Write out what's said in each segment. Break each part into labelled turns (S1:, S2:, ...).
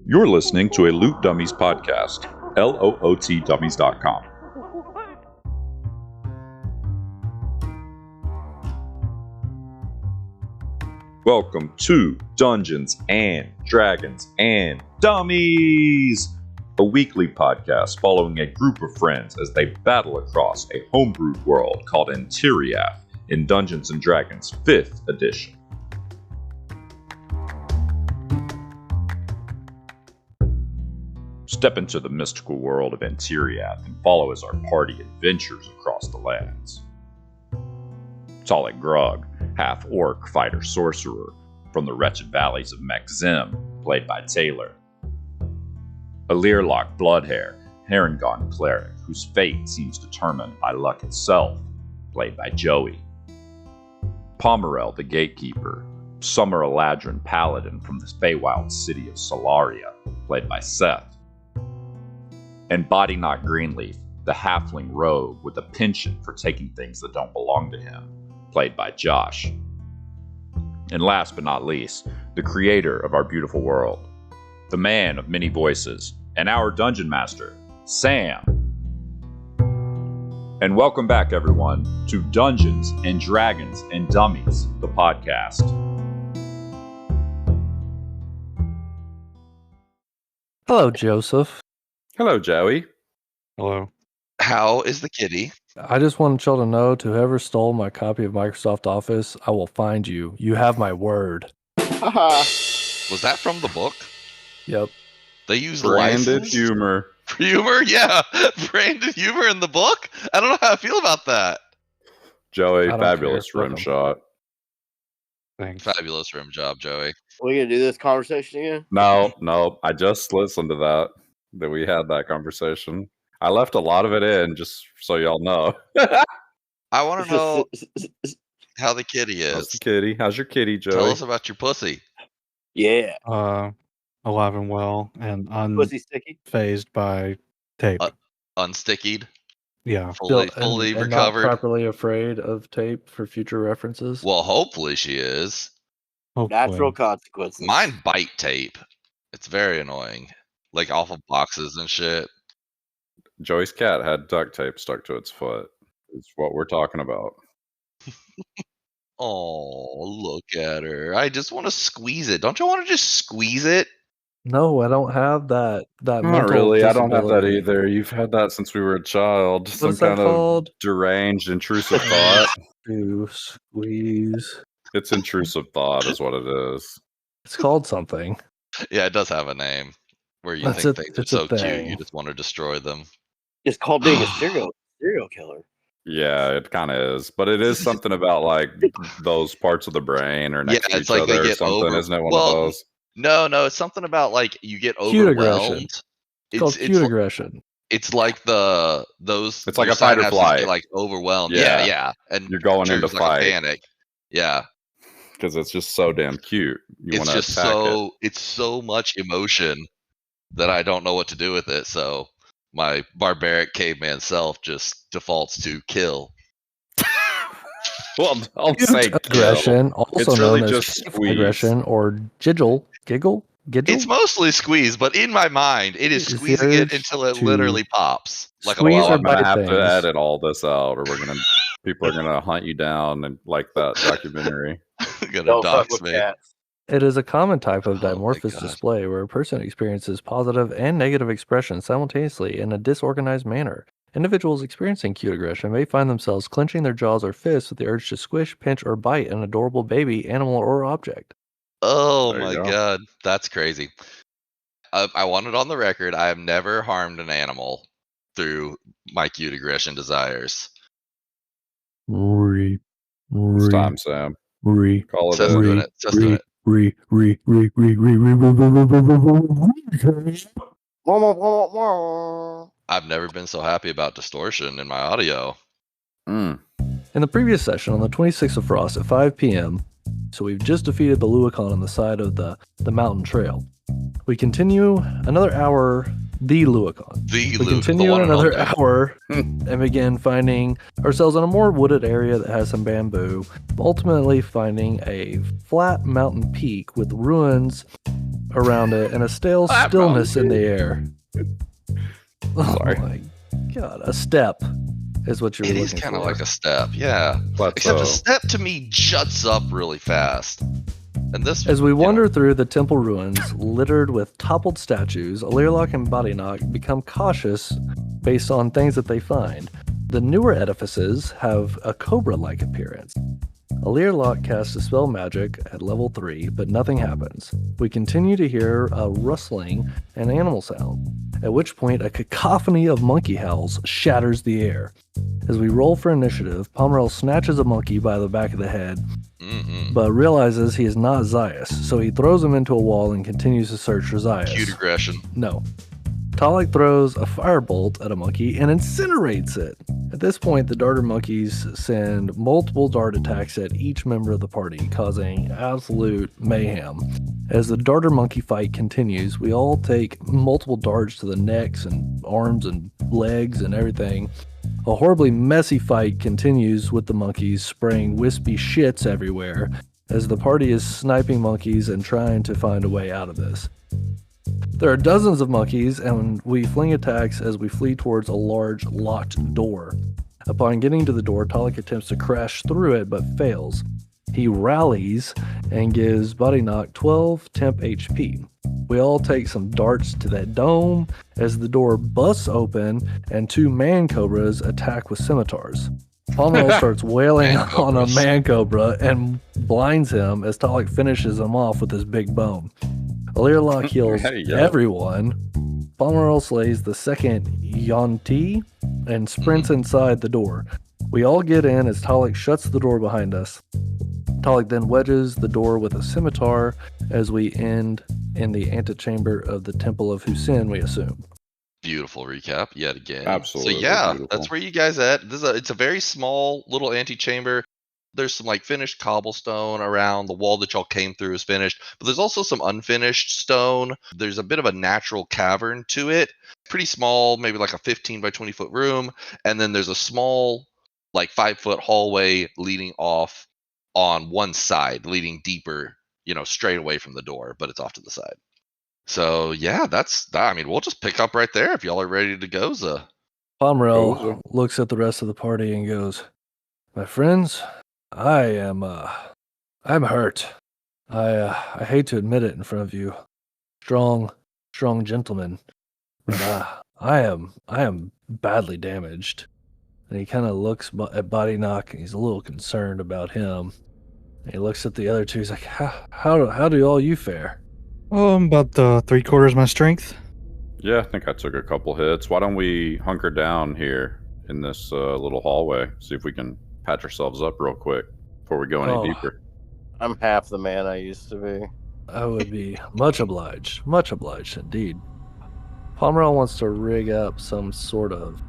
S1: You're listening to a Loot Dummies podcast, LOOTdummies.com. Welcome to Dungeons and Dragons and Dummies, a weekly podcast following a group of friends as they battle across a homebrewed world called Antiriath in Dungeons and Dragons 5th edition. Step into the mystical world of Antiriath and follow as our party adventures across the lands. Talik Grug, half-orc fighter-sorcerer from the wretched valleys of Mek'Zim, played by Taylor. A Learlock Bloodhair, Harengon cleric whose fate seems determined by luck itself, played by Joey. Pomerel the Gatekeeper, Summer Eladrin paladin from the Feywild city of Solaria, played by Seth. And Bodyknot Greenleaf, the halfling rogue with a penchant for taking things that don't belong to him, played by Josh. And last but not least, the creator of our beautiful world, the man of many voices, and our dungeon master, Sam. And welcome back, everyone, to Dungeons and Dragons and Dummies, the podcast.
S2: Hello, Joseph.
S1: Hello, Joey.
S3: Hello.
S4: How is the kitty?
S2: I just wanted y'all to know, to whoever stole my copy of Microsoft Office, I will find you. You have my word.
S4: Was that from the book?
S2: Yep.
S4: They used
S1: Branded
S4: licensed
S1: humor.
S4: humor? Yeah. Branded humor in the book? I don't know how I feel about that.
S1: Joey,
S2: I don't
S1: fabulous
S2: care.
S1: rim
S2: Fuck 'em.
S1: shot.
S3: Thanks.
S4: Fabulous rim job, Joey.
S5: We gonna do this conversation again?
S1: No, I just listened to that we had that conversation. I left a lot of it in, just so y'all know.
S4: I want to know how the kitty
S1: How's
S4: is.
S1: the kitty? How's your kitty, Joey?
S4: Tell us about your pussy.
S5: Yeah.
S3: Alive and well and
S5: Pussy sticky.
S3: unfazed by tape.
S4: Unstickied.
S3: Yeah.
S4: Fully
S2: and
S4: recovered.
S2: not properly afraid of tape for future references.
S4: Well, hopefully she is.
S3: Hopefully.
S5: Natural consequences.
S4: Mine bite tape. It's very annoying. Like off of boxes and shit.
S1: Joey's cat had duct tape stuck to its foot. Is what we're talking about.
S4: Oh, look at her. I just want to squeeze it. Don't you want to just squeeze it?
S2: No, I don't have that.
S1: Not
S2: mental
S1: really. I don't have that
S2: disability.
S1: either. You've had that since we were a child.
S2: What
S1: Some
S2: is that
S1: kind of
S2: called?
S1: deranged, intrusive thought.
S2: To squeeze.
S1: It's intrusive thought, is what it is.
S2: It's called something.
S4: Yeah, it does have a name. Where you
S2: That's
S4: think
S2: a-
S4: things are
S2: it's a
S4: so cute,
S2: thing.
S4: you just want to destroy them.
S5: It's called being a serial killer.
S1: Yeah, it kind of is, but it is something about like those parts of the brain or next
S4: Yeah,
S1: to
S4: it's
S1: each
S4: like they
S1: other or
S4: get
S1: something,
S4: over-
S1: isn't it? One
S4: well,
S1: of those.
S4: No, it's something about like you get
S2: Cute aggression.
S4: overwhelmed.
S2: It's called cute aggression.
S4: It's like those.
S1: It's like
S4: your
S1: a fight or
S4: synapses
S1: flight.
S4: Get, like overwhelmed.
S1: Yeah.
S4: Yeah. And
S1: You're going into
S4: triggers like a
S1: fight
S4: panic. Yeah,
S1: because it's just so damn cute. You
S4: it's
S1: want to
S4: just
S1: attack it.
S4: it's so much emotion that I don't know what to do with it. So my barbaric caveman self just defaults to kill.
S1: Well, I'll
S2: Cute
S1: say kill.
S2: aggression, also
S1: It's really
S2: known as
S1: just
S2: cute
S1: squeeze.
S2: aggression or giggle.
S4: It's mostly squeeze, but in my mind, it is
S2: Is the
S4: squeezing it
S2: urge
S4: until it
S2: to
S4: literally pops like a
S2: squeeze
S1: Well,
S2: or
S1: I'm
S4: watermelon.
S1: gonna have
S2: bite
S1: to
S2: things.
S1: edit all this out, or people are gonna hunt you down and like that documentary.
S4: Gonna
S5: Don't fuck
S4: dox
S5: with
S4: me.
S5: cats.
S2: It is a common type of
S4: Oh my
S2: dimorphous
S4: God.
S2: display where a person experiences positive and negative expressions simultaneously in a disorganized manner. Individuals experiencing cute aggression may find themselves clenching their jaws or fists with the urge to squish, pinch, or bite an adorable baby, animal, or object.
S4: Oh
S1: There you
S4: my
S1: go.
S4: god, that's crazy. I want it on the record. I have never harmed an animal through my cute aggression desires.
S1: It's time, Sam. Call it
S4: Seth's
S1: in.
S4: doing it. Seth's doing it. I've never been so happy about distortion in my audio.
S1: Mm.
S2: In the previous session on the 26th of Frost at 5 p.m., so we've just defeated the Luacon on the side of the mountain trail. We continue another hour, the Luacon.
S4: The
S2: We
S4: Luke,
S2: continue
S4: the one and
S2: another
S4: only.
S2: hour and begin finding ourselves in a more wooded area that has some bamboo, ultimately finding a flat mountain peak with ruins around it and a stale
S1: That
S2: stillness in the
S1: mountain.
S2: air. Oh
S1: Sorry.
S2: my god, a step is what you're
S4: It
S2: looking
S4: is kind of
S2: for.
S4: like a step, yeah.
S1: Plateau.
S4: Except a step to me juts up really fast. And this,
S2: As we
S4: you know,
S2: wander through the temple ruins littered with toppled statues, Alirlock and Badinok become cautious based on things that they find. The newer edifices have a cobra-like appearance. Alirlock casts a spell magic at level 3, but nothing happens. We continue to hear a rustling and animal sound, at which point a cacophony of monkey howls shatters the air. As we roll for initiative, Pomerel snatches a monkey by the back of the head, but realizes he is not Zaius, so he throws him into a wall and continues to search for Zaius.
S4: cute aggression.
S2: No. Talik throws a firebolt at a monkey and incinerates it. At this point, the darter monkeys send multiple dart attacks at each member of the party, causing absolute mayhem. As the darter monkey fight continues, we all take multiple darts to the necks and arms and legs and everything. A horribly messy fight continues with the monkeys spraying wispy shits everywhere as the party is sniping monkeys and trying to find a way out of this. There are dozens of monkeys, and we fling attacks as we flee towards a large, locked door. Upon getting to the door, Talik attempts to crash through it, but fails. He rallies and gives Badinok 12 temp HP. We all take some darts to that dome as the door busts open and 2 man cobras attack with scimitars. Pomerel starts wailing
S4: Man
S2: on a
S4: cobras.
S2: man cobra and blinds him as Talik finishes him off with his big bone. Alirlock heals
S1: There you go.
S2: everyone. Pomerel slays the second Yonti and sprints inside the door. We all get in as Talik shuts the door behind us. Talik then wedges the door with a scimitar as we end in the antechamber of the Temple of Husin, we assume.
S4: Beautiful recap yet again.
S1: Absolutely
S4: So yeah,
S1: beautiful.
S4: that's where you guys at. It's a very small little antechamber. There's some like finished cobblestone around. The wall that y'all came through is finished, but there's also some unfinished stone. There's a bit of a natural cavern to it. Pretty small, maybe like a 15 by 20 foot room. And then there's a small, like 5-foot hallway leading off on one side, leading deeper, straight away from the door, but it's off to the side. So yeah, we'll just pick up right there if y'all are ready to go.
S2: Pomerel
S1: Goza.
S2: looks at the rest of the party and goes, "My friends, I'm hurt. I hate to admit it in front of you, strong gentlemen, but I am badly damaged." And he kind of looks at Badinok and he's a little concerned about him. And he looks at the other two. He's like, "How do all you fare?"
S3: About 3/4 my strength.
S1: Yeah, I think I took a couple hits. Why don't we hunker down here in this little hallway, see if we can patch ourselves up real quick before we go any
S2: Oh.
S1: deeper.
S5: I'm half the man I used to be.
S2: I would be much obliged indeed. Pomerel wants to rig up some sort of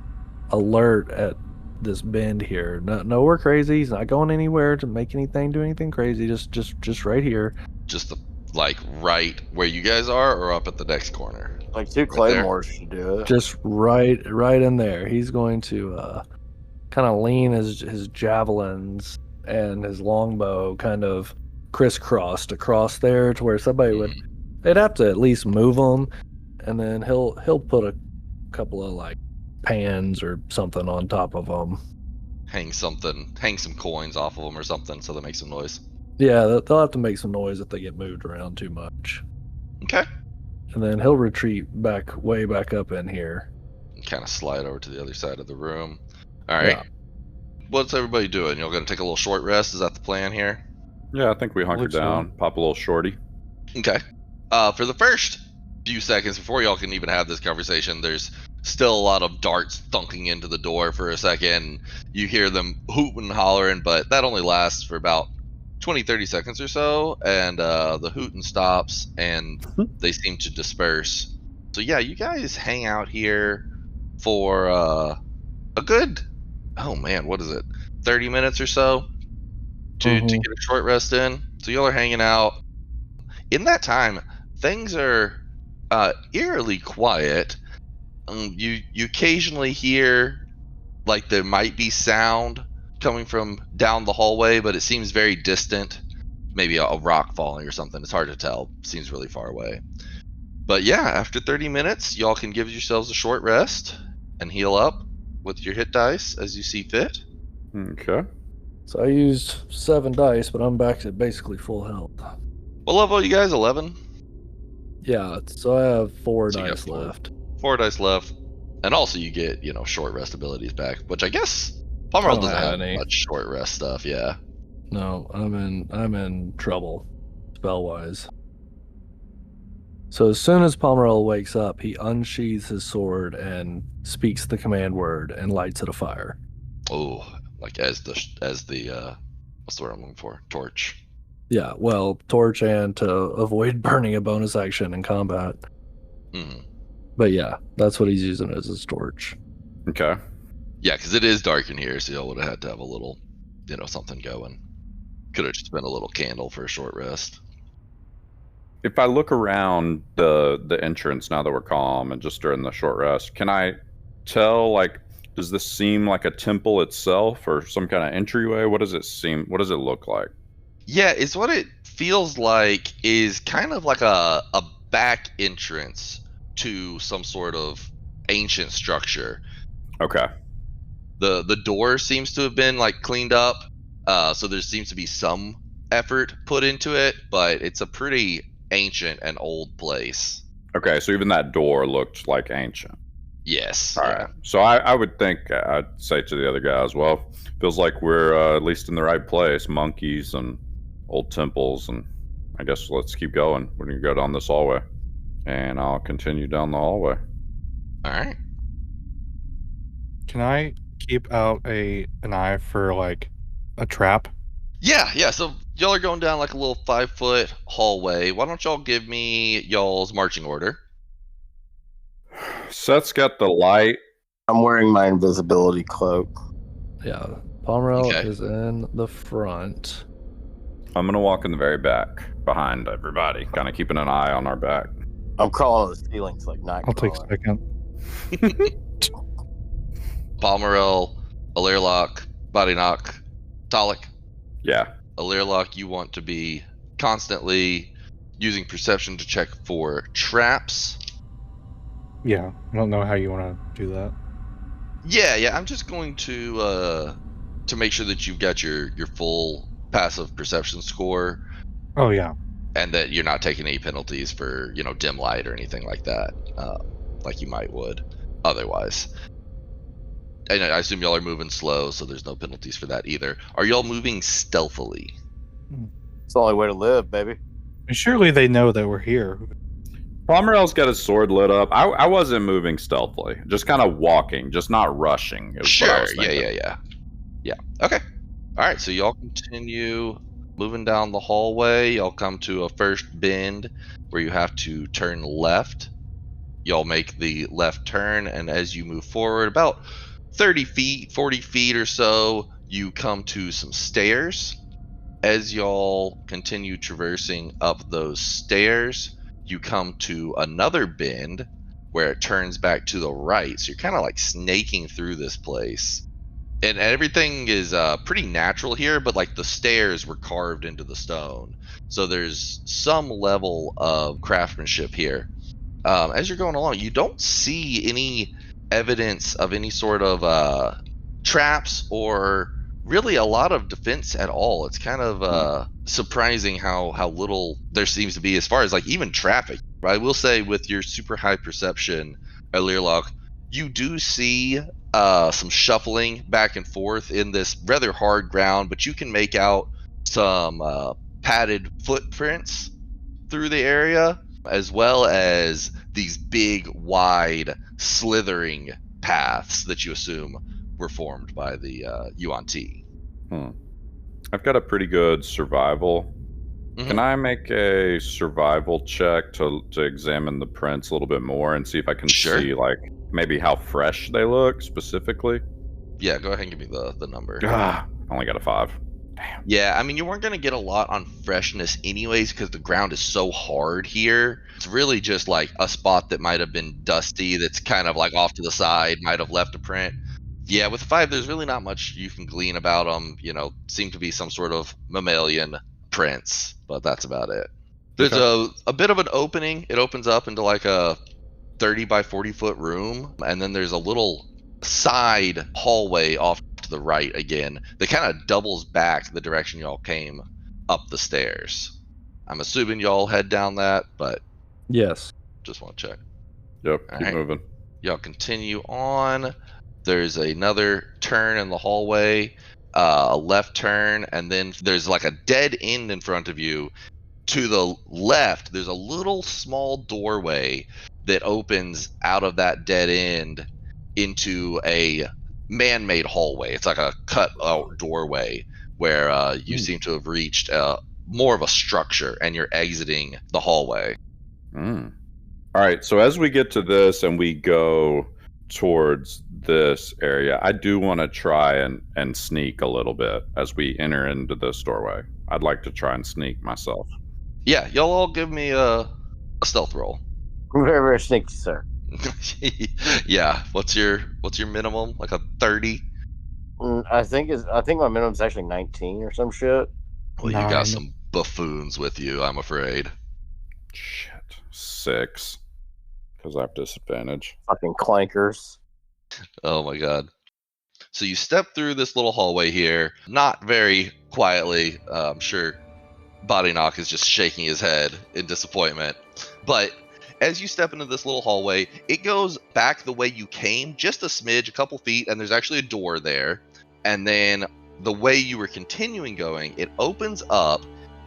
S2: alert at this bend here. No, we're crazy. He's not going anywhere to make anything, do anything crazy. Just right here.
S4: Just right where you guys are, or up at the next corner.
S5: Like 2
S4: there.
S5: claymores should do it.
S2: Just right in there. He's going to kind of lean his javelins and his longbow kind of crisscrossed across there to where somebody would. They'd have to at least move them, and then he'll put a couple of like pans or something on top of them.
S4: Hang some coins off of them or something, so that makes some noise.
S2: Yeah, they'll have to make some noise if they get moved around too much.
S4: Okay.
S2: And then he'll retreat way back up in here.
S4: Kind of slide over to the other side of the room. All right.
S2: Yeah.
S4: What's everybody doing? Y'all gonna take a little short rest? Is that the plan here?
S1: Yeah, I think we hunker
S3: Looks so.
S1: down, pop a little shorty.
S4: Okay. For the first few seconds before y'all can even have this conversation, there's still a lot of darts thunking into the door for a second. You hear them hooting and hollering, but that only lasts for about 20-30 seconds or so, and the hooting stops and they seem to disperse. So yeah, you guys hang out here for a good, oh man, what is it, 30 minutes or so to get a short rest in. So y'all are hanging out. In that time, things are eerily quiet. You occasionally hear like there might be sound coming from down the hallway, but it seems very distant. maybe a rock falling or something. It's hard to tell. Seems really far away. But yeah, after 30 minutes, y'all can give yourselves a short rest and heal up with your hit dice as you see fit.
S1: Okay.
S2: So I used 7 dice, but I'm back to basically full health.
S4: What level are you guys? 11?
S2: Yeah, so I have 4
S4: So you got
S2: dice
S4: 4.
S2: left.
S4: 4 dice left. And also you get, short rest abilities back, which I guess Pomerol doesn't have
S2: any.
S4: much short rest stuff, yeah.
S2: No, I'm in trouble, spell-wise. So as soon as Pomerol wakes up, he unsheathes his sword and speaks the command word and lights it afire.
S4: Oh, like as the what's the word I'm looking for? Torch.
S2: Yeah, well, torch and to avoid burning a bonus action in combat.
S4: Mm-hmm.
S2: But yeah, that's what he's using as his torch.
S1: Okay.
S4: Yeah, because it is dark in here, so y'all would have had to have a little, something going. Could have just been a little candle for a short rest.
S1: If I look around the entrance now that we're calm and just during the short rest, can I tell, like, does this seem like a temple itself or some kind of entryway? What does it seem? What does it look like?
S4: Yeah, it's what it feels like is kind of like a back entrance to some sort of ancient structure.
S1: Okay.
S4: The door seems to have been like cleaned up, so there seems to be some effort put into it, but it's a pretty ancient and old place.
S1: Okay, so even that door looked like ancient.
S4: Yes.
S1: All right. So I would think, I'd say to the other guys, well, feels like we're at least in the right place. Monkeys and old temples, and I guess let's keep going. We're going to go down this hallway, and I'll continue down the hallway.
S4: All right.
S3: Can I keep out an eye for like a trap?
S4: Yeah. So y'all are going down like a little 5-foot hallway. Why don't y'all give me y'all's marching order?
S1: Seth's got the light.
S5: I'm wearing my invisibility cloak.
S2: Yeah, Pomerol
S4: Okay.
S2: is in the front.
S1: I'm going to walk in the very back, behind everybody, kind of keeping an eye on our back.
S5: I'm crawling on the ceilings like night.
S3: I'll take a second.
S4: Pomerol, Alirlock, Bodyknock, Talik.
S1: Yeah.
S4: Alirlock, you want to be constantly using perception to check for traps.
S3: Yeah, I don't know how you want to do that.
S4: Yeah. I'm just going to make sure that you've got your full passive perception score,
S3: Oh yeah.
S4: and that you're not taking any penalties for dim light or anything like that, like you would otherwise. And I assume y'all are moving slow, so there's no penalties for that either. Are y'all moving stealthily?
S5: It's the only way to live, baby.
S3: Surely they know that we're here.
S1: Pomerol's got his sword lit up. I wasn't moving stealthily, just kind of walking, just not rushing. Is what I
S4: Sure.
S1: was thinking.
S4: Yeah. Okay. All right. So y'all continue moving down the hallway. Y'all come to a first bend where you have to turn left. Y'all make the left turn, and as you move forward, about 30 feet, 40 feet or so, you come to some stairs. As y'all continue traversing up those stairs, you come to another bend where it turns back to the right. So you're kind of like snaking through this place. And everything is pretty natural here, but like the stairs were carved into the stone. So there's some level of craftsmanship here. As you're going along, you don't see any evidence of any sort of traps or really a lot of defense at all. It's kind of surprising how little there seems to be as far as like even traffic. I will say with your super high perception, Alirlock, you do see some shuffling back and forth in this rather hard ground, but you can make out some padded footprints through the area, as well as these big, wide, slithering paths that you assume were formed by the Yuan-Ti.
S1: I've got a pretty good survival.
S4: Mhm.
S1: Can I make a survival check to examine the prints a little bit more and see if I can
S4: Sure.
S1: see like maybe how fresh they look specifically?
S4: Yeah, go ahead and give me the number.
S1: I only got a 5.
S4: Yeah, I mean, you weren't going to get a lot on freshness anyways because the ground is so hard here. It's really just like a spot that might have been dusty that's kind of like off to the side, might have left a print. Yeah, with 5, there's really not much you can glean about them. Seem to be some sort of mammalian footprints, but that's about it. There's a bit of an opening. It opens up into like a 30 by 40 foot room, and then there's a little side hallway off to the right again that kind of doubles back the direction y'all came up the stairs. I'm assuming y'all head down that, but
S2: Yes.
S4: just want to check.
S1: Yep,
S4: All
S1: keep
S4: right.
S1: moving.
S4: Y'all continue on. There's another turn in the hallway, a left turn, and then there's like a dead end in front of you. To the left, there's a little small doorway that opens out of that dead end into a man-made hallway. It's like a cut-out doorway where you seem to have reached more of a structure, and you're exiting the hallway.
S1: All right, so as we get to this and we go towards this area, I do want to try and sneak a little bit as we enter into this doorway. I'd like to try and sneak myself.
S4: Yeah, y'all all give me a stealth roll.
S5: Very, very sneaky, sir.
S4: Yeah, what's your minimum? Like a 30?
S5: I think my minimum's actually 19 or some shit.
S4: Well, you got
S3: 9.
S4: some buffoons with you, I'm afraid.
S1: Shit. 6. Because I have disadvantage.
S5: Fucking clankers.
S4: Oh my god. So you step through this little hallway here, not very quietly. I'm sure Body Knock is just shaking his head in disappointment. But as you step into this little hallway, it goes back the way you came, just a smidge, a couple feet, and there's actually a door there. And then the way you were continuing going, it opens up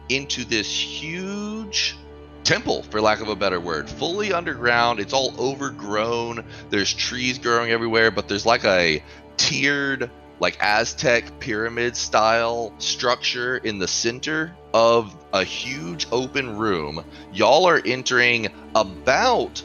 S4: into this huge temple, for lack of a better word, fully underground. It's all overgrown. There's trees growing everywhere, but there's like a tiered, like Aztec pyramid style structure in the center of a huge open room. Y'all are entering about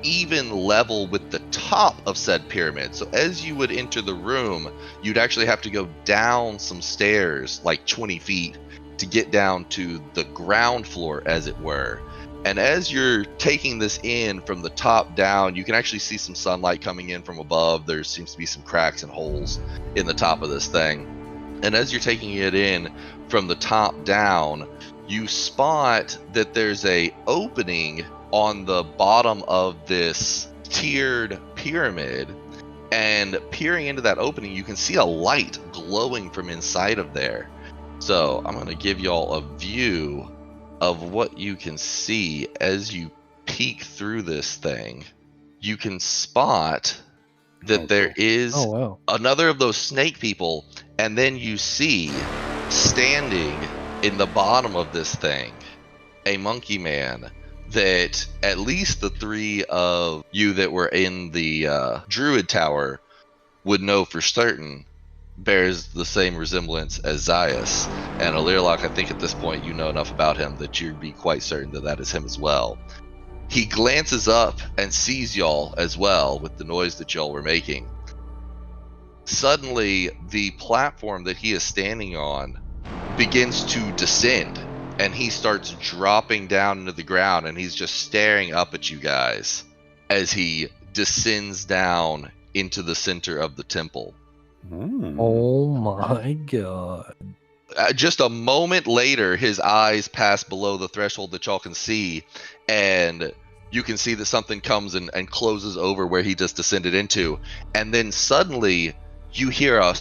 S4: even level with the top of said pyramid. So as you would enter the room, you'd actually have to go down some stairs like 20 feet to get down to the ground floor, as it were. And as you're taking this in from the top down, you can actually see some sunlight coming in from above. There seems to be some cracks and holes in the top of this thing. And as you're taking it in from the top down, you spot that there's a opening on the bottom of this tiered pyramid. And peering into that opening, you can see a light glowing from inside of there. So I'm going to give y'all a view of what you can see as you peek through this thing. You can spot that there is another of those snake people, and then you see standing in the bottom of this thing a monkey man that at least the three of you that were in the druid tower would know for certain bears the same resemblance as Zaius. And Alirlock, I think at this point you know enough about him that you'd be quite certain that that is him as well. He glances up and sees y'all as well with the noise that y'all were making. Suddenly, the platform that he is standing on begins to descend, and he starts dropping down into the ground, and he's just staring up at you guys as he descends down into the center of the temple.
S2: Oh my god.
S4: Just a moment later, his eyes pass below the threshold that y'all can see, and you can see that something comes and closes over where he just descended into. And then suddenly, you hear a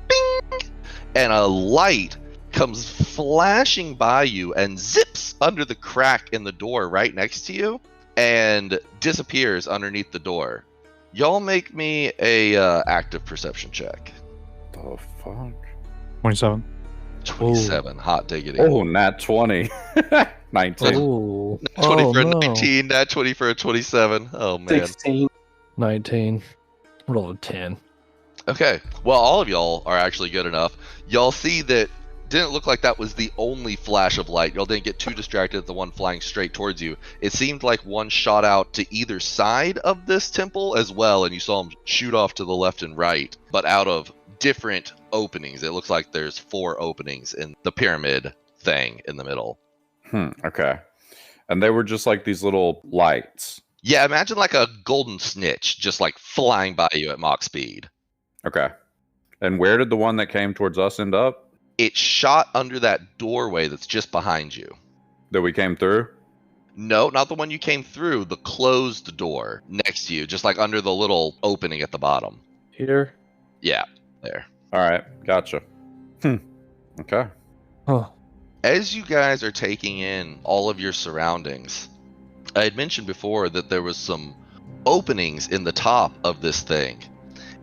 S4: bing, and a light comes flashing by you and zips under the crack in the door right next to you and disappears underneath the door. Y'all make me a active perception check.
S1: The fuck?
S3: 27.
S4: 27. Hot diggity.
S1: Oh, nat 20. 19.
S2: Oh,
S4: Nat 20 for a
S2: no.
S4: 19, nat 20 for a 27. Oh, man.
S5: 16.
S2: 19. Roll a 10.
S4: Okay. Well, all of y'all are actually good enough. Y'all see that didn't look like that was the only flash of light. Y'all didn't get too distracted at the one flying straight towards you. It seemed like one shot out to either side of this temple as well, and you saw him shoot off to the left and right, but out of different openings. It looks like there's 4 openings in the pyramid thing in the middle.
S1: Okay. And they were just like these little lights.
S4: Yeah, imagine like a golden snitch just like flying by you at Mach speed.
S1: Okay. And where did the one that came towards us end up?
S4: it shot under that doorway that's just behind you.
S3: That we came through?
S4: No, not the one you came through, the closed door next to you, just like under the little opening at the bottom.
S2: Here?
S4: Yeah, there.
S3: All right, gotcha. Okay.
S2: Huh.
S4: As you guys are taking in all of your surroundings, I had mentioned before that there was some openings in the top of this thing.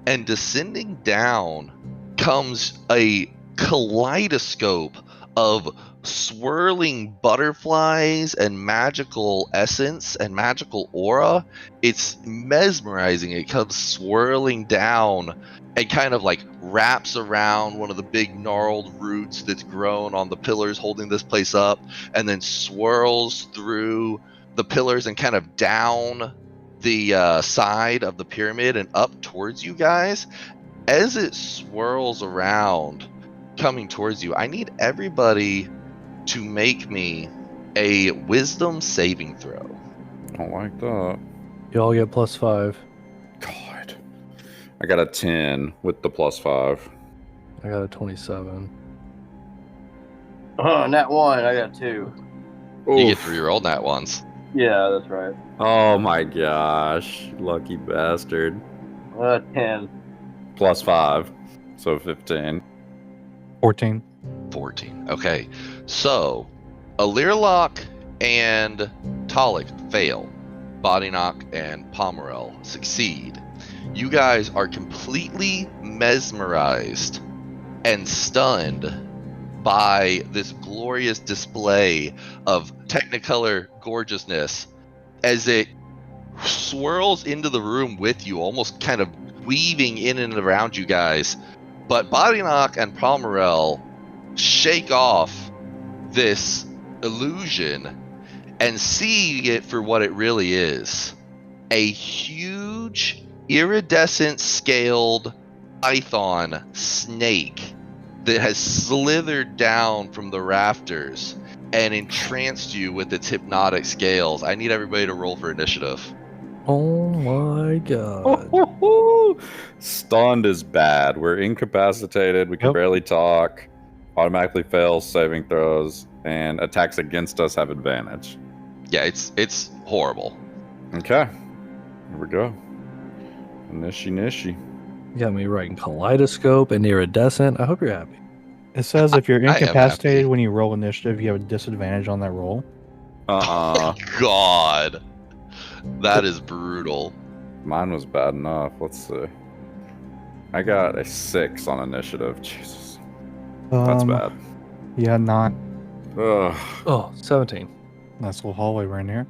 S4: And descending down comes a kaleidoscope of swirling butterflies and magical essence and magical aura. It's mesmerizing. It comes swirling down and kind of like wraps around one of the big gnarled roots that's grown on the pillars holding this place up, and then swirls through the pillars and kind of down the side of the pyramid and up towards you guys. As it swirls around coming towards you, I need everybody to make me a wisdom saving throw.
S3: I don't like that.
S2: You all get +5.
S3: God. I got a 10 with the +5.
S2: I got a 27.
S5: Nat 1, I got 2.
S4: You get
S3: Oof.
S4: 3 roll nat ones.
S5: Yeah, that's right.
S3: Oh my gosh. Lucky bastard.
S5: 10.
S3: +5. So 15. 14.
S4: 14. Okay, so Alirlock and Talik fail. Bodyknock and Pomerel succeed. You guys are completely mesmerized and stunned by this glorious display of Technicolor gorgeousness as it swirls into the room with you, almost kind of weaving in and around you guys. But Bodyknock and Pomerel shake off this illusion and see it for what it really is. A huge, iridescent scaled python snake that has slithered down from the rafters and entranced you with its hypnotic scales. I need everybody to roll for initiative.
S2: Oh my god.
S3: Stunned is bad. We're incapacitated. We can
S2: Yep.
S3: barely talk. Automatically fails saving throws, and attacks against us have advantage.
S4: Yeah, it's horrible.
S3: Okay. Here we go. Nishi.
S2: You got me writing kaleidoscope and iridescent. I hope you're happy.
S6: It says if you're
S4: I am happy.
S6: incapacitated when you roll initiative, you have a disadvantage on that roll.
S4: God, that is brutal.
S3: Mine was bad enough. Let's see. I got a 6 on initiative. Jesus. That's bad.
S6: Yeah, not.
S3: Ugh.
S2: Oh, 17.
S6: Nice little hallway right here.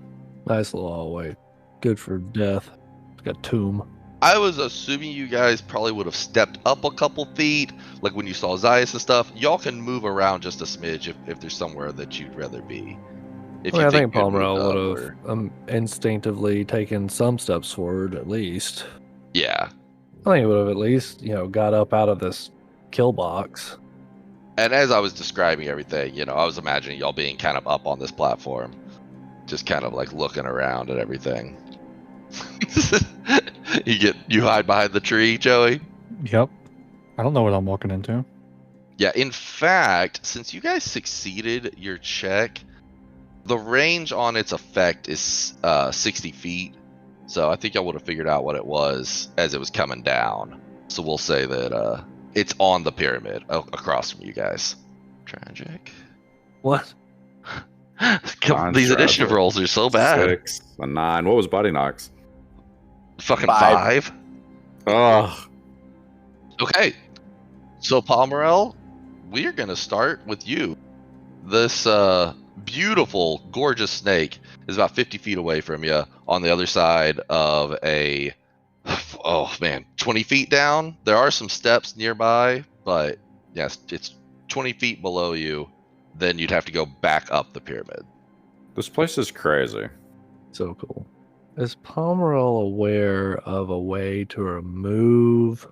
S2: Nice little hallway. Good for death. It's got tomb.
S4: I was assuming you guys probably would have stepped up a couple feet, like when you saw Zaius and stuff. Y'all can move around just a smidge if there's somewhere that you'd rather be. If
S2: I think
S4: you'd
S2: Pomerel
S4: moved up
S2: would have instinctively taken some steps forward at least.
S4: Yeah.
S2: I think it would have at least, got up out of this kill box.
S4: And as I was describing everything, I was imagining y'all being kind of up on this platform, just kind of like looking around at everything. You hide behind the tree, Joey?
S6: Yep. I don't know what I'm walking into.
S4: Yeah, in fact, since you guys succeeded your check, the range on its effect is 60 feet. So I think y'all would have figured out what it was as it was coming down. So we'll say that it's on the pyramid across from you guys. Tragic.
S2: What?
S4: These initiative rolls are so bad.
S3: 6, a 9. What was Bodyknock's?
S4: Fucking
S5: 5.
S4: 5.
S3: Ugh.
S4: Okay. So Pomerel, we're gonna start with you. This beautiful, gorgeous snake is about 50 feet away from you on the other side of 20 feet down. There are some steps nearby, but yes, it's 20 feet below you. Then you'd have to go back up the pyramid.
S3: This place is crazy.
S2: So cool. Is Pomerel aware of a way to remove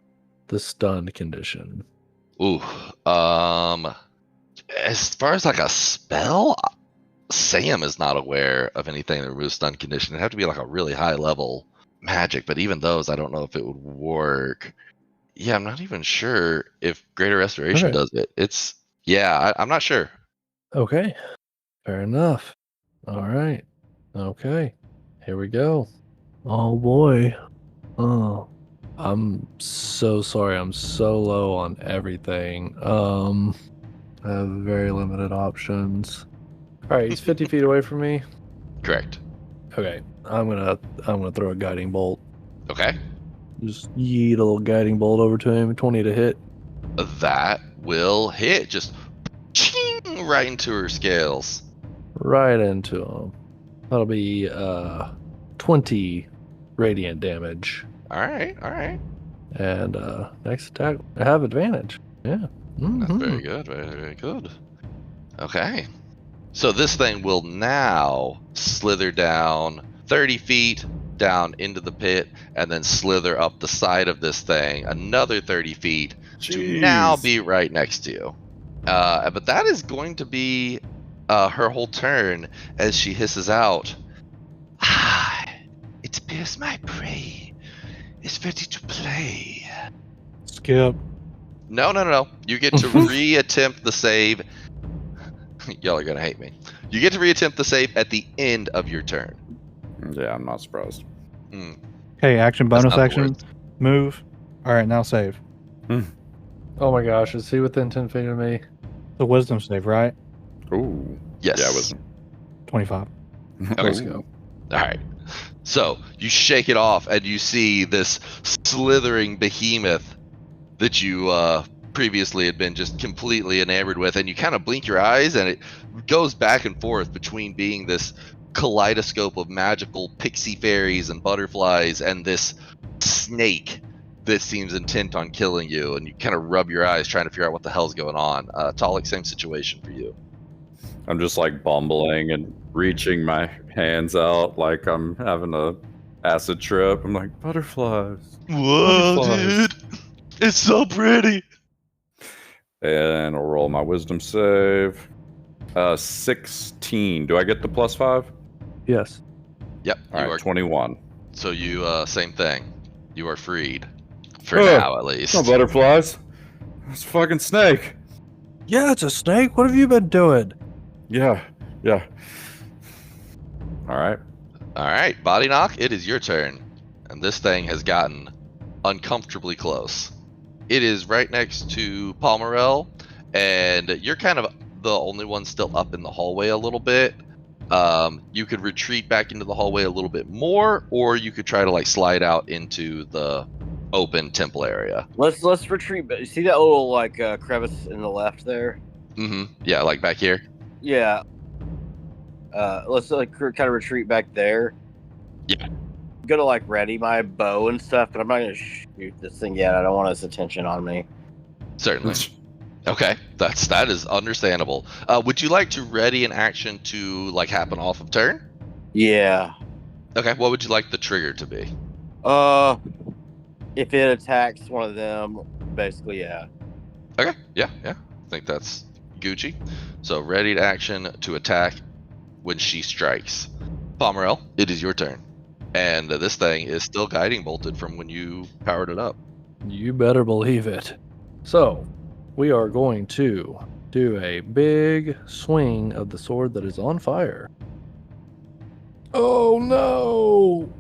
S2: the stunned condition?
S4: Ooh, as far as like a spell, Sam is not aware of anything that removes stun condition. It'd have to be like a really high level magic, but even those, I don't know if it would work. Yeah, I'm not even sure if Greater Restoration
S2: Okay.
S4: does it. It's Yeah, I'm not sure.
S2: Okay. Fair enough. All right. Okay. Here we go. Oh boy. Oh. I'm so sorry. I'm so low on everything. I have very limited options. All right, he's 50 feet away from me.
S4: Correct.
S2: Okay. I'm gonna throw a guiding bolt.
S4: Okay.
S2: Just yeet a little guiding bolt over to him. 20 to hit.
S4: That will hit. Just ching, right into her scales.
S2: Right into him. That'll be 20 radiant damage.
S4: All right.
S2: And next attack, I have advantage. Yeah.
S4: That's
S2: Mhm.
S4: very good. Very good. Okay. So this thing will now slither down 30 feet down into the pit and then slither up the side of this thing another 30 feet to now
S3: Jeez.
S4: be right next to you. But that is going to be her whole turn as she hisses out, "Ah, it appears my prey is ready to play."
S6: Skip.
S4: No. You get to reattempt the save. Y'all are gonna hate me. You get to reattempt the save at the end of your turn.
S3: Yeah, I'm not surprised.
S6: Okay, action,
S4: That's
S6: bonus
S4: not the
S6: action,
S4: worst.
S6: move. All right, now save.
S2: Oh my gosh, is he within 10 feet of me?
S6: The wisdom save, right?
S3: Ooh.
S4: Yes.
S3: Yeah, it was.
S6: 25.
S2: Let's
S3: Ooh.
S2: go.
S4: All right. So you shake it off, and you see this slithering behemoth that you previously had been just completely enamored with, and you kind of blink your eyes, and it goes back and forth between being this kaleidoscope of magical pixie fairies and butterflies, and this snake that seems intent on killing you. And you kind of rub your eyes trying to figure out what the hell's going on. Talik, same situation for you.
S3: I'm just like bumbling and reaching my hands out like I'm having a acid trip. I'm like, butterflies.
S4: Whoa,
S3: Butterflies.
S4: dude! It's so pretty.
S3: And I'll roll my wisdom save. 16. Do I get the +5?
S2: Yes.
S4: Yep.
S3: All
S4: You
S3: right,
S4: are.
S3: 21.
S4: So you same thing. You are freed for
S3: Oh,
S4: now, at least.
S3: It's not butterflies. It's a fucking snake.
S2: Yeah, it's a snake. What have you been doing?
S3: Yeah. All right.
S4: All right, Body Knock. It is your turn, and this thing has gotten uncomfortably close. It is right next to Palmerell, and you're kind of the only one still up in the hallway a little bit. You could retreat back into the hallway a little bit more, or you could try to like slide out into the open temple area.
S5: Let's retreat. But see that little like crevice in the left there?
S4: Yeah, like back here.
S5: Yeah. Let's like kind of retreat back there.
S4: Yeah.
S5: I'm gonna like ready my bow and stuff, but I'm not gonna shoot this thing yet. I don't want its attention on me.
S4: Certainly. Okay, that is understandable. Would you like to ready an action to like happen off of turn?
S5: Yeah.
S4: Okay, what would you like the trigger to be?
S5: If it attacks one of them, basically, yeah.
S4: Okay, yeah, I think that's Gucci. So ready to action to attack when she strikes. Pomerel, it is your turn. And this thing is still guiding bolted from when you powered it up.
S2: You better believe it. So, we are going to do a big swing of the sword that is on fire. Oh no!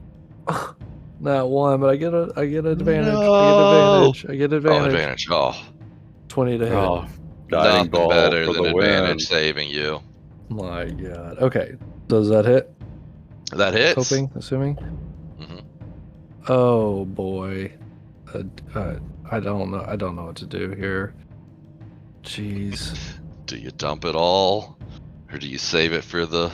S2: Not one, but I get an advantage.
S4: No!
S2: I get
S4: Oh,
S2: advantage.
S4: advantage. Oh,
S2: 20 to hit.
S3: Oh,
S4: nothing
S3: guiding bolt
S4: better
S3: for
S4: than
S3: the
S4: advantage
S3: win.
S4: saving you.
S2: My God. Okay. Does that hit?
S4: That hits.
S2: Assuming.
S4: Mhm.
S2: Oh boy. I don't know. I don't know what to do here. Jeez.
S4: Do you dump it all, or do you save it for the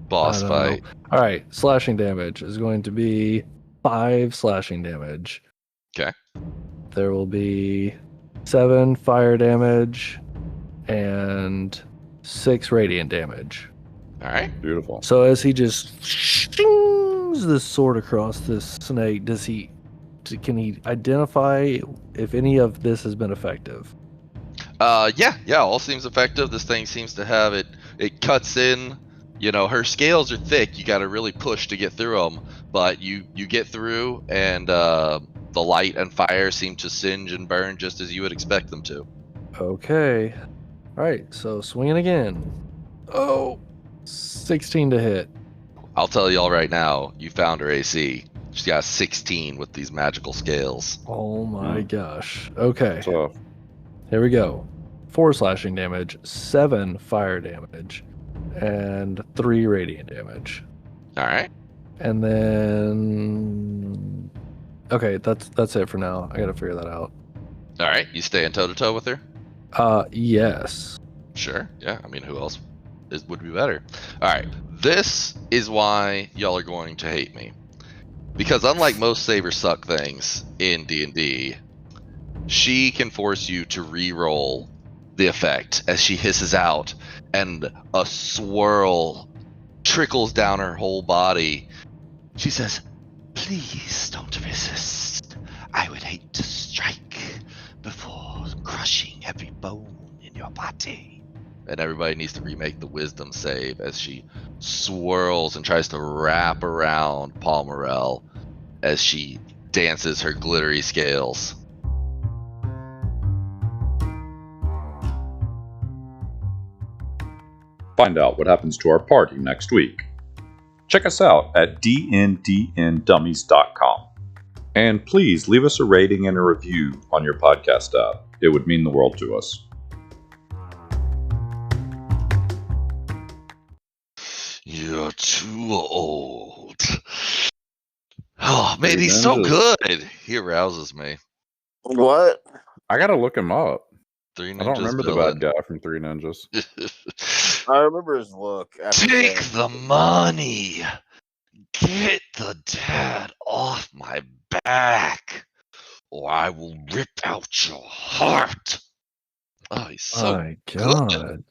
S4: boss
S2: I don't know.
S4: fight?
S2: All right. Slashing damage is going to be 5 slashing damage.
S4: Okay.
S2: There will be 7 fire damage and 6 radiant damage.
S4: All right.
S3: Beautiful.
S2: So as he just shings this sword across this snake, can he identify if any of this has been effective?
S4: Yeah, all seems effective. This thing seems to have it. It cuts in. You know, her scales are thick. You got to really push to get through them, but you get through, and the light and fire seem to singe and burn just as you would expect them to.
S2: Okay. All right, so swinging again. Oh, 16 to hit.
S4: I'll tell y'all right now, you found her AC. She's got 16 with these magical scales.
S2: Oh my gosh. Okay,
S3: So
S2: here we go. 4 slashing damage, 7 fire damage, and 3 radiant damage.
S4: All right.
S2: And then okay, that's it for now. I gotta figure that out.
S4: All right. You staying toe to toe with her?
S2: Yes.
S4: Sure. Yeah. I mean, who else would be better? All right. This is why y'all are going to hate me, because unlike most save or suck things in D&D, she can force you to re-roll the effect as she hisses out, and a swirl trickles down her whole body. She says, "Please don't resist. I would hate to strike before crushing every bone in your body." And everybody needs to remake the wisdom save as she swirls and tries to wrap around Paul Morel as she dances her glittery scales.
S1: Find out what happens to our party next week. Check us out at dndndummies.com. And please leave us a rating and a review on your podcast app. It would mean the world to us.
S4: You're too old. Oh man,
S3: Three
S4: he's so
S3: Ninjas.
S4: good. He arouses me.
S5: What?
S3: I gotta look him up.
S4: Three
S3: I
S4: Ninjas
S3: don't remember the bad guy from Three Ninjas.
S5: I remember his look. after
S4: Take
S5: that.
S4: the money. Get the dad off my back, or I will rip out your heart. Oh, he's so
S2: My God,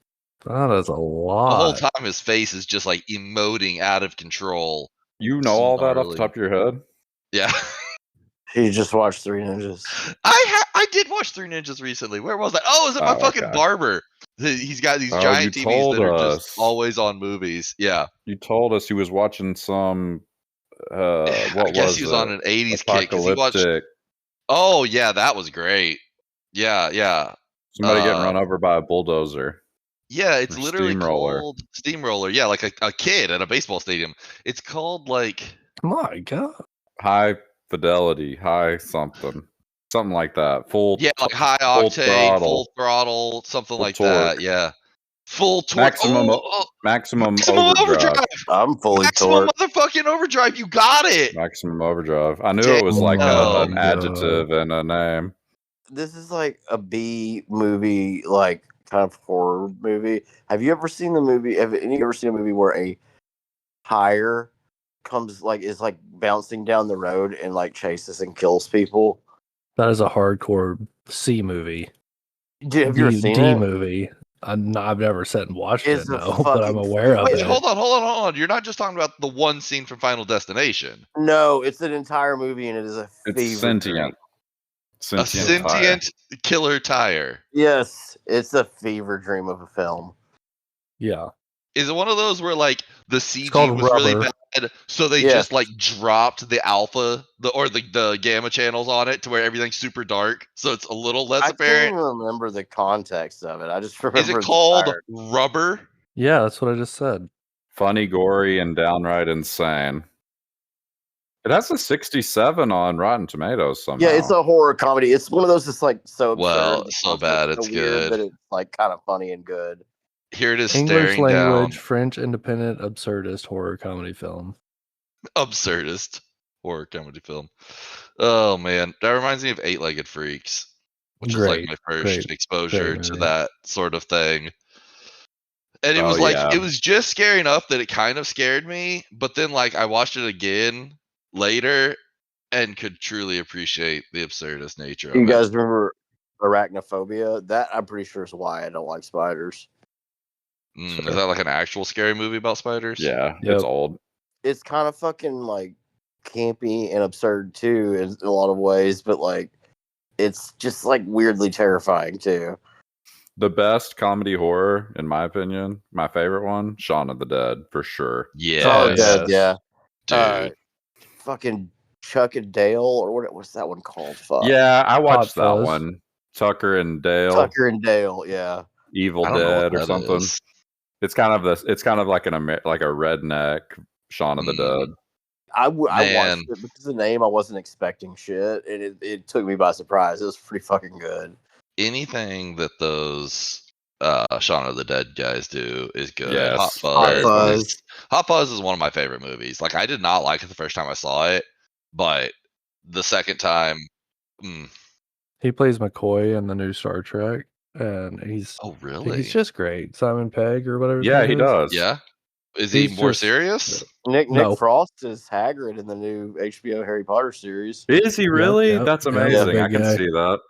S2: that is a
S4: the whole
S2: lot.
S4: time his face is just like emoting out of control.
S3: You know all that off the
S4: Gnarly.
S3: top of your head?
S4: Yeah.
S5: He just watched Three Ninjas.
S4: I did watch Three Ninjas recently. Where was I? Oh, it was at my
S3: Oh,
S4: fucking
S3: okay.
S4: barber. He's got these
S3: Oh,
S4: giant
S3: you
S4: TVs
S3: told
S4: that are
S3: us.
S4: just always on movies. Yeah.
S3: You told us he was watching some.
S4: I
S3: What
S4: guess
S3: was
S4: he was
S3: it?
S4: on an 80s kick. 'Cause he watched.
S3: Apocalyptic.
S4: Oh, yeah, that was great. Yeah, yeah.
S3: Somebody getting run over by a bulldozer.
S4: Yeah, it's
S3: Or
S4: literally
S3: steamroller.
S4: called Steamroller. Yeah, like a kid at a baseball stadium. It's called like
S2: My God.
S3: High fidelity, high something like that. Full.
S4: yeah, like high
S3: full
S4: octane, full
S3: throttle.
S4: throttle, something
S3: Full
S4: like that.
S3: torque.
S4: Yeah, full torque.
S3: Maximum
S4: Maximum
S3: overdrive.
S5: I'm fully
S4: Maximum
S5: torqued.
S4: motherfucking overdrive. You got it.
S3: Maximum overdrive. I knew it was like
S4: Damn.
S3: an adjective and a name.
S5: This is like a B movie, like kind of horror movie. Have you ever seen the movie? Have any of you ever seen a movie where a tire comes is like bouncing down the road and like chases and kills people?
S2: That is a hardcore C movie.
S5: Dude, have you ever seen
S2: D
S5: it?
S2: movie. I've never sat and watched
S5: It's
S2: it,
S5: a
S2: no, but I'm
S5: fucking-
S2: aware of
S4: Wait,
S2: it.
S4: hold on. You're not just talking about the one scene from Final Destination.
S5: No, it's an entire movie and it is a
S3: It's
S5: fever
S3: sentient.
S5: dream.
S4: A
S3: Sentient. tire.
S4: sentient killer tire.
S5: Yes, it's a fever dream of a film.
S2: Yeah.
S4: Is it one of those where like the CG
S2: called
S4: was really
S2: Rubber.
S4: bad, so they
S5: Yeah.
S4: just like dropped the alpha, the gamma channels on it to where everything's super dark, so it's a little less
S5: I can't
S4: apparent?
S5: even remember the context of it. I just remember.
S4: Is it
S5: the
S4: called
S5: tire.
S4: Rubber?
S2: Yeah, that's what I just said.
S3: Funny, gory, and downright insane. It has a 67 on Rotten Tomatoes somehow.
S5: Yeah, it's a horror comedy. It's one of those that's like so absurd.
S4: Well,
S5: but
S4: so
S5: also
S4: bad
S5: so
S4: it's
S5: weird
S4: good.
S5: that it's like kind of funny and good.
S4: Here it is
S2: English
S4: staring
S2: language,
S4: down.
S2: French independent absurdist horror comedy film.
S4: Absurdist horror comedy film. Oh man, that reminds me of Eight-Legged Freaks, which was like
S2: Great,
S4: my first
S2: great,
S4: exposure
S2: great
S4: to
S2: movie.
S4: that sort of thing. And it
S3: Oh,
S4: was like
S3: yeah.
S4: it was just scary enough that it kind of scared me, but then like I watched it again later and could truly appreciate the absurdist nature of
S5: You
S4: it.
S5: guys remember Arachnophobia? That I'm pretty sure is why I don't like spiders.
S4: Is that like an actual scary movie about spiders?
S3: Yeah,
S2: Yep.
S3: it's old.
S5: It's kind of fucking like campy and absurd too in a lot of ways, but like it's just like weirdly terrifying too.
S3: The best comedy horror, in my opinion, my favorite one, Shaun of the Dead, for sure.
S4: Yeah.
S5: Oh,
S2: yes.
S5: dead, yeah.
S4: Dude.
S5: Fucking Chuck and Dale, or what's that one called? Fuck.
S3: Yeah, I watched that
S2: Fuzz.
S3: one. Tucker and Dale.
S5: Tucker and Dale, yeah.
S3: Evil
S4: I don't know what
S3: Dead or
S4: that
S3: something.
S4: is.
S3: It's kind of this. It's kind of like like a redneck Shaun of the Dead.
S5: I
S4: Man.
S5: watched it because the name I wasn't expecting shit, and it took me by surprise. It was pretty fucking good.
S4: Anything that those Shaun of the Dead guys do is good.
S3: Yes,
S4: Hot
S3: very
S4: Fuzz.
S5: Fuzz.
S4: Hot Fuzz is one of my favorite movies. Like I did not like it the first time I saw it, but the second time,
S2: He plays McCoy in the new Star Trek, and he's
S4: really?
S2: just great. Simon Pegg or whatever. his
S3: Yeah,
S2: name
S3: he
S2: is.
S3: does.
S4: Yeah. Is he
S2: He's
S4: more
S2: just-
S4: serious?
S5: Nick
S2: No.
S5: Frost is Hagrid in the new HBO Harry Potter series.
S3: Is he really?
S2: yep,
S3: That's
S2: yep,
S3: amazing.
S2: big
S3: I can
S2: guy.
S3: see that.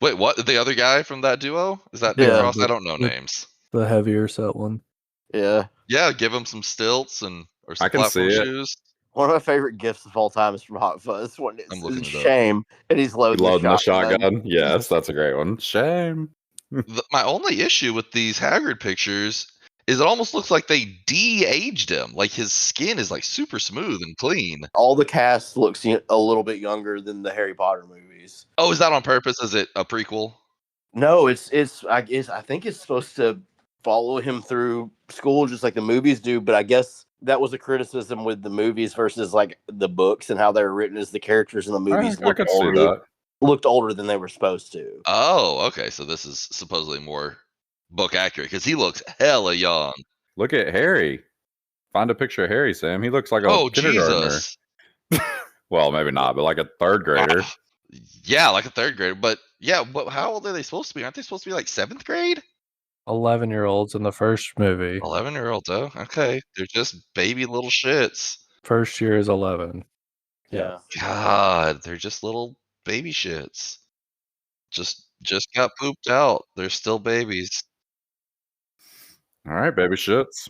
S4: Wait, what? The other guy from that duo? Is that
S2: Yeah,
S4: Nick Frost? I
S2: the-
S4: don't know
S2: the-
S4: names.
S2: The heavier set one.
S5: Yeah.
S4: Yeah, give him some stilts or some
S3: I can
S4: platform
S3: see it.
S4: shoes.
S5: One of my favorite gifts of all time is from Hot Fuzz. When
S4: I'm
S5: it's
S4: looking it up.
S5: Shame, and he's loading,
S3: Loading
S5: the
S3: the shotgun. Yes, that's a great one. Shame.
S4: My only issue with these Hagrid pictures is it almost looks like they de-aged him. Like his skin is like super smooth and clean.
S5: All the cast looks a little bit younger than the Harry Potter movies.
S4: Oh, is that on purpose? Is it a prequel?
S5: No, it's I think it's supposed to follow him through school just like the movies do, but I guess that was a criticism with the movies versus like the books and how they were written as the characters in the movies
S3: I could see that.
S5: looked older than they were supposed to.
S4: Oh, okay. So this is supposedly more book accurate because he looks hella young.
S3: Look at Harry. Find a picture of Harry, Sam. He looks like a
S4: Oh,
S3: kindergartner.
S4: Jesus.
S3: Well, maybe not, but like a third grader.
S4: Yeah, like a third grader. But yeah, but how old are they supposed to be? Aren't they supposed to be like 7th grade?
S2: 11-year-olds in the first movie.
S4: 11-year-olds, oh, okay. They're just baby little shits.
S2: First year is 11.
S5: Yeah.
S4: God, they're just little baby shits. Just got pooped out. They're still babies.
S3: All right, baby shits.